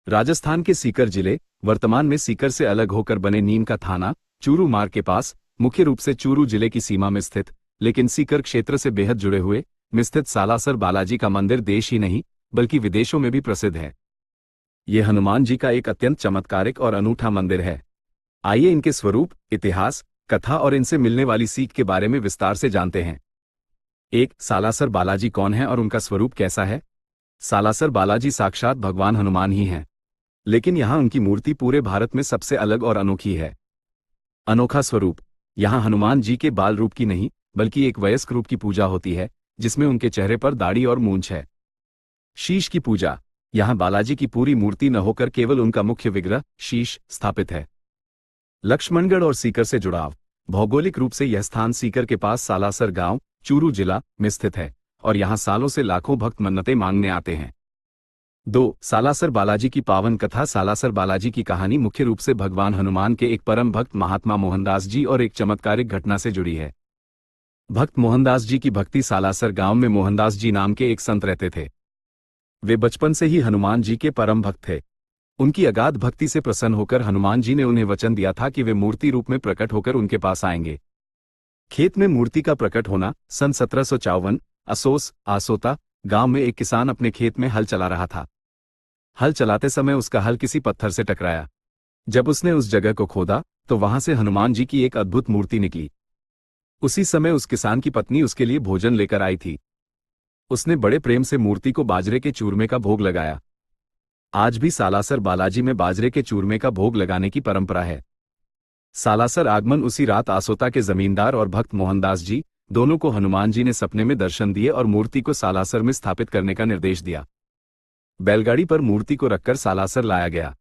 राजस्थान के सीकर जिले, वर्तमान में सीकर से अलग होकर बने नीम का थाना, चूरू मार्ग के पास, मुख्य रूप से चूरू जिले की सीमा में स्थित, लेकिन सीकर क्षेत्र से बेहद जुड़े हुए में स्थित सालासर बालाजी का मंदिर देश ही नहीं बल्कि विदेशों में भी प्रसिद्ध है। यह हनुमान जी का एक अत्यंत चमत्कारिक और अनूठा मंदिर है। आइए इनके स्वरूप, इतिहास, कथा और इनसे मिलने वाली सीख के बारे में विस्तार से जानते हैं। 1. सालासर बालाजी कौन है और उनका स्वरूप कैसा है? सालासर बालाजी साक्षात भगवान हनुमान ही हैं, लेकिन यहाँ उनकी मूर्ति पूरे भारत में सबसे अलग और अनोखी है। अनोखा स्वरूप, यहाँ हनुमान जी के बाल रूप की नहीं बल्कि एक वयस्क रूप की पूजा होती है, जिसमें उनके चेहरे पर दाढ़ी और मूंछ है। शीश की पूजा, यहाँ बालाजी की पूरी मूर्ति न होकर केवल उनका मुख्य विग्रह शीश स्थापित है। लक्ष्मणगढ़ और सीकर से जुड़ाव, भौगोलिक रूप से यह स्थान सीकर के पास सालासर गांव, चूरू जिला में स्थित है और यहाँ सालों से लाखों भक्त मन्नतें मांगने आते हैं। 2. सालासर बालाजी की पावन कथा। सालासर बालाजी की कहानी मुख्य रूप से भगवान हनुमान के एक परम भक्त महात्मा मोहनदास जी और एक चमत्कारिक घटना से जुड़ी है। भक्त मोहनदास जी की भक्ति। सालासर गांव में मोहनदास जी नाम के एक संत रहते थे। वे बचपन से ही हनुमान जी के परम भक्त थे। उनकी अगाध भक्ति से प्रसन्न होकर हनुमान जी ने उन्हें वचन दिया था कि वे मूर्ति रूप में प्रकट होकर उनके पास आएंगे। खेत में मूर्ति का प्रकट होना। सन 1754 असोस आसोता गांव में एक किसान अपने खेत में हल चला रहा था। हल चलाते समय उसका हल किसी पत्थर से टकराया। जब उसने उस जगह को खोदा तो वहां से हनुमान जी की एक अद्भुत मूर्ति निकली। उसी समय उस किसान की पत्नी उसके लिए भोजन लेकर आई थी। उसने बड़े प्रेम से मूर्ति को बाजरे के चूरमे का भोग लगाया। आज भी सालासर बालाजी में बाजरे के चूरमे का भोग लगाने की परंपरा है। सालासर आगमन। उसी रात आसोता के जमींदार और भक्त मोहनदास जी दोनों को हनुमान जी ने सपने में दर्शन दिए और मूर्ति को सालासर में स्थापित करने का निर्देश दिया। बैलगाड़ी पर मूर्ति को रखकर सालासर लाया गया।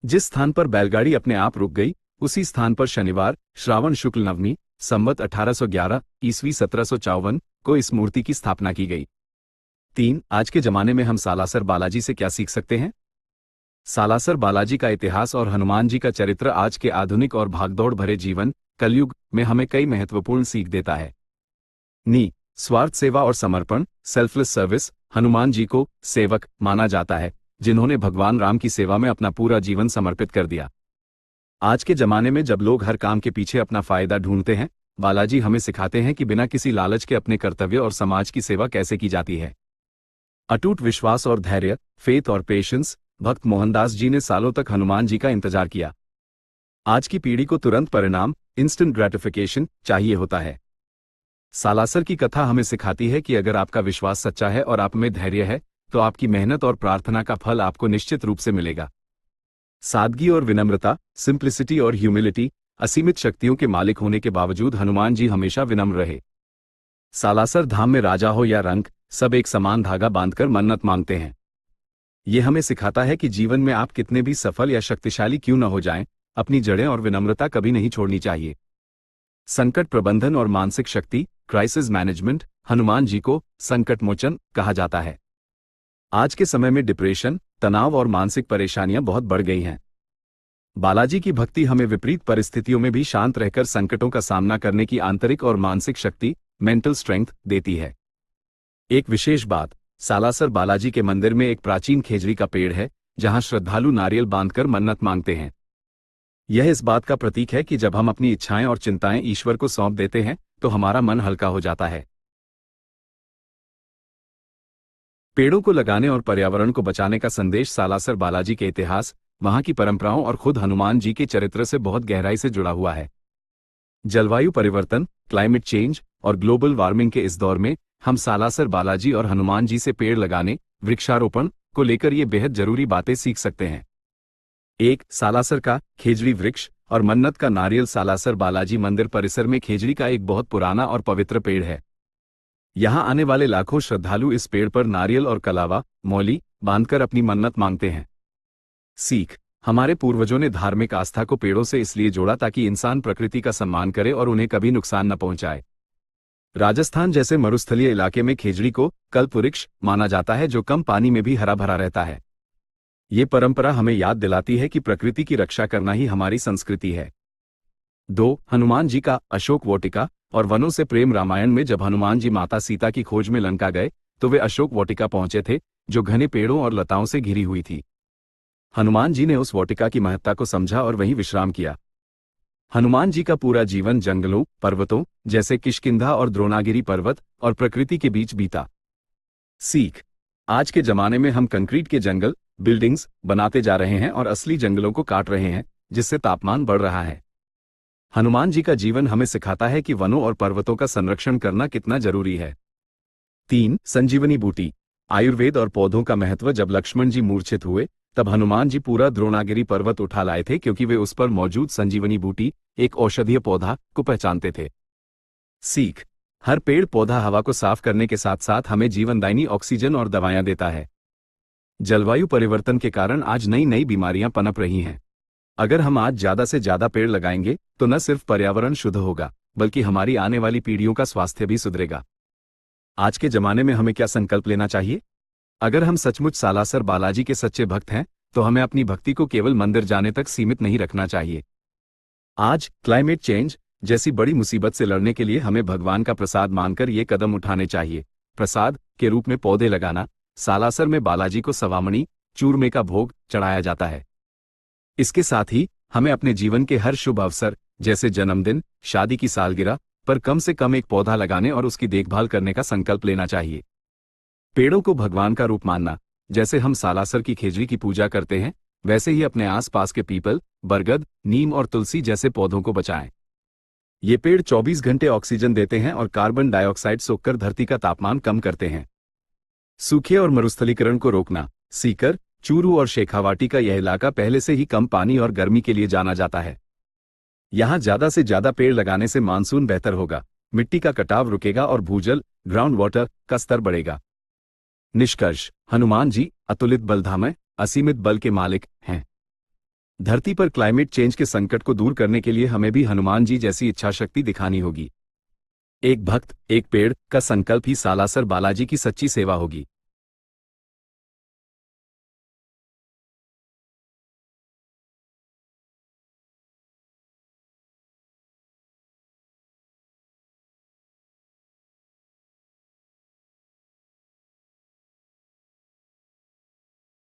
जिस स्थान पर बैलगाड़ी अपने आप रुक गई, उसी स्थान पर शनिवार, श्रावण शुक्ल नवमी, संवत 1811 ईस्वी 1754 को इस मूर्ति की स्थापना की गई। 3. आज के जमाने में हम सालासर बालाजी से क्या सीख सकते हैं? सालासर बालाजी का इतिहास और हनुमान जी का चरित्र आज के आधुनिक और भागदौड़ भरे जीवन कलयुग में हमें कई महत्वपूर्ण सीख देता है। स्वार्थ सेवा और समर्पण, सेल्फलेस सर्विस। हनुमान जी को सेवक माना जाता है जिन्होंने भगवान राम की सेवा में अपना पूरा जीवन समर्पित कर दिया। आज के जमाने में जब लोग हर काम के पीछे अपना फायदा ढूंढते हैं, बालाजी हमें सिखाते हैं कि बिना किसी लालच के अपने कर्तव्य और समाज की सेवा कैसे की जाती है। अटूट विश्वास और धैर्य, फेथ और पेशेंस। भक्त मोहनदास जी ने सालों तक हनुमान जी का इंतजार किया। आज की पीढ़ी को तुरंत परिणाम, इंस्टेंट ग्रेटिफिकेशन चाहिए होता है। सालासर की कथा हमें सिखाती है कि अगर आपका विश्वास सच्चा है और आप में धैर्य है तो आपकी मेहनत और प्रार्थना का फल आपको निश्चित रूप से मिलेगा। सादगी और विनम्रता, सिंप्लिसिटी और ह्यूमिलिटी। असीमित शक्तियों के मालिक होने के बावजूद हनुमान जी हमेशा विनम्र रहे। सालासर धाम में राजा हो या रंक, सब एक समान धागा बांधकर मन्नत मांगते हैं। ये हमें सिखाता है कि जीवन में आप कितने भी सफल या शक्तिशाली क्यों न हो जाएं, अपनी जड़ें और विनम्रता कभी नहीं छोड़नी चाहिए। संकट प्रबंधन और मानसिक शक्ति, क्राइसिस मैनेजमेंट। हनुमान जी को संकट मोचन कहा जाता है। आज के समय में डिप्रेशन, तनाव और मानसिक परेशानियां बहुत बढ़ गई हैं। बालाजी की भक्ति हमें विपरीत परिस्थितियों में भी शांत रहकर संकटों का सामना करने की आंतरिक और मानसिक शक्ति, मेंटल स्ट्रेंथ देती है। एक विशेष बात, सालासर बालाजी के मंदिर में एक प्राचीन खेजड़ी का पेड़ है जहां श्रद्धालु नारियल बांधकर मन्नत मांगते हैं। यह इस बात का प्रतीक है कि जब हम अपनी इच्छाएं और चिंताएं ईश्वर को सौंप देते हैं तो हमारा मन हल्का हो जाता है। पेड़ों को लगाने और पर्यावरण को बचाने का संदेश। सालासर बालाजी के इतिहास, वहां की परंपराओं और खुद हनुमान जी के चरित्र से बहुत गहराई से जुड़ा हुआ है। जलवायु परिवर्तन, क्लाइमेट चेंज और ग्लोबल वार्मिंग के इस दौर में हम सालासर बालाजी और हनुमान जी से पेड़ लगाने, वृक्षारोपण को लेकर ये बेहद जरूरी बातें सीख सकते हैं। 1. सालासर का खेजड़ी वृक्ष और मन्नत का नारियल। सालासर बालाजी मंदिर परिसर में खेजड़ी का एक बहुत पुराना और पवित्र पेड़ है। यहाँ आने वाले लाखों श्रद्धालु इस पेड़ पर नारियल और कलावा, मौली बांधकर अपनी मन्नत मांगते हैं। सीख, हमारे पूर्वजों ने धार्मिक आस्था को पेड़ों से इसलिए जोड़ा ताकि इंसान प्रकृति का सम्मान करे और उन्हें कभी नुकसान न पहुंचाए। राजस्थान जैसे मरुस्थलीय इलाके में खेजड़ी को कल्पवृक्ष माना जाता है जो कम पानी में भी हरा भरा रहता है। ये परंपरा हमें याद दिलाती है कि प्रकृति की रक्षा करना ही हमारी संस्कृति है। 2. हनुमान जी का अशोक वाटिका और वनों से प्रेम। रामायण में जब हनुमान जी माता सीता की खोज में लंका गए तो वे अशोक वाटिका पहुंचे थे जो घने पेड़ों और लताओं से घिरी हुई थी। हनुमान जी ने उस वाटिका की महत्ता को समझा और वहीं विश्राम किया। हनुमान जी का पूरा जीवन जंगलों, पर्वतों जैसे किष्किंधा और द्रोणागिरी पर्वत और प्रकृति के बीच बीता। सीख। आज के जमाने में हम कंक्रीट के जंगल, बिल्डिंग्स बनाते जा रहे हैं और असली जंगलों को काट रहे हैं, जिससे तापमान बढ़ रहा है। हनुमान जी का जीवन हमें सिखाता है कि वनों और पर्वतों का संरक्षण करना कितना जरूरी है। 3. संजीवनी बूटी। आयुर्वेद और पौधों का महत्व। जब लक्ष्मण जी मूर्छित हुए तब हनुमान जी पूरा द्रोणागिरी पर्वत उठा लाए थे, क्योंकि वे उस पर मौजूद संजीवनी बूटी, एक औषधीय पौधा, को पहचानते थे। सीख। हर पेड़ पौधा हवा को साफ करने के साथ साथ हमें जीवनदायिनी ऑक्सीजन और दवाएं देता है। जलवायु परिवर्तन के कारण आज नई नई बीमारियां पनप रही हैं। अगर हम आज ज्यादा से ज्यादा पेड़ लगाएंगे तो न सिर्फ पर्यावरण शुद्ध होगा, बल्कि हमारी आने वाली पीढ़ियों का स्वास्थ्य भी सुधरेगा। आज के जमाने में हमें क्या संकल्प लेना चाहिए? अगर हम सचमुच सालासर बालाजी के सच्चे भक्त हैं तो हमें अपनी भक्ति को केवल मंदिर जाने तक सीमित नहीं रखना चाहिए। आज क्लाइमेट चेंज जैसी बड़ी मुसीबत से लड़ने के लिए हमें भगवान का प्रसाद मानकर ये कदम उठाने चाहिए। प्रसाद के रूप में पौधे लगाना। सालासर में बालाजी को सवामणी, चूरमे का भोग चढ़ाया जाता है। इसके साथ ही हमें अपने जीवन के हर शुभ अवसर, जैसे जन्मदिन, शादी की सालगिरह पर कम से कम एक पौधा लगाने और उसकी देखभाल करने का संकल्प लेना चाहिए। पेड़ों को भगवान का रूप मानना। जैसे हम सालासर की खेजड़ी की पूजा करते हैं, वैसे ही अपने आसपास के पीपल, बरगद, नीम और तुलसी जैसे पौधों को बचाएं। ये पेड़ 24 घंटे ऑक्सीजन देते हैं और कार्बन डाइऑक्साइड सोखकर धरती का तापमान कम करते हैं। सूखे और मरुस्थलीकरण को रोकना। सीकर, चूरू और शेखावाटी का यह इलाका पहले से ही कम पानी और गर्मी के लिए जाना जाता है। यहाँ ज्यादा से ज्यादा पेड़ लगाने से मानसून बेहतर होगा, मिट्टी का कटाव रुकेगा और भूजल, ग्राउंड वाटर का स्तर बढ़ेगा। निष्कर्ष। हनुमान जी अतुलित बलधामय, असीमित बल के मालिक हैं। धरती पर क्लाइमेट चेंज के संकट को दूर करने के लिए हमें भी हनुमान जी जैसी इच्छाशक्ति दिखानी होगी। एक भक्त, एक पेड़ का संकल्प ही सालासर बालाजी की सच्ची सेवा होगी।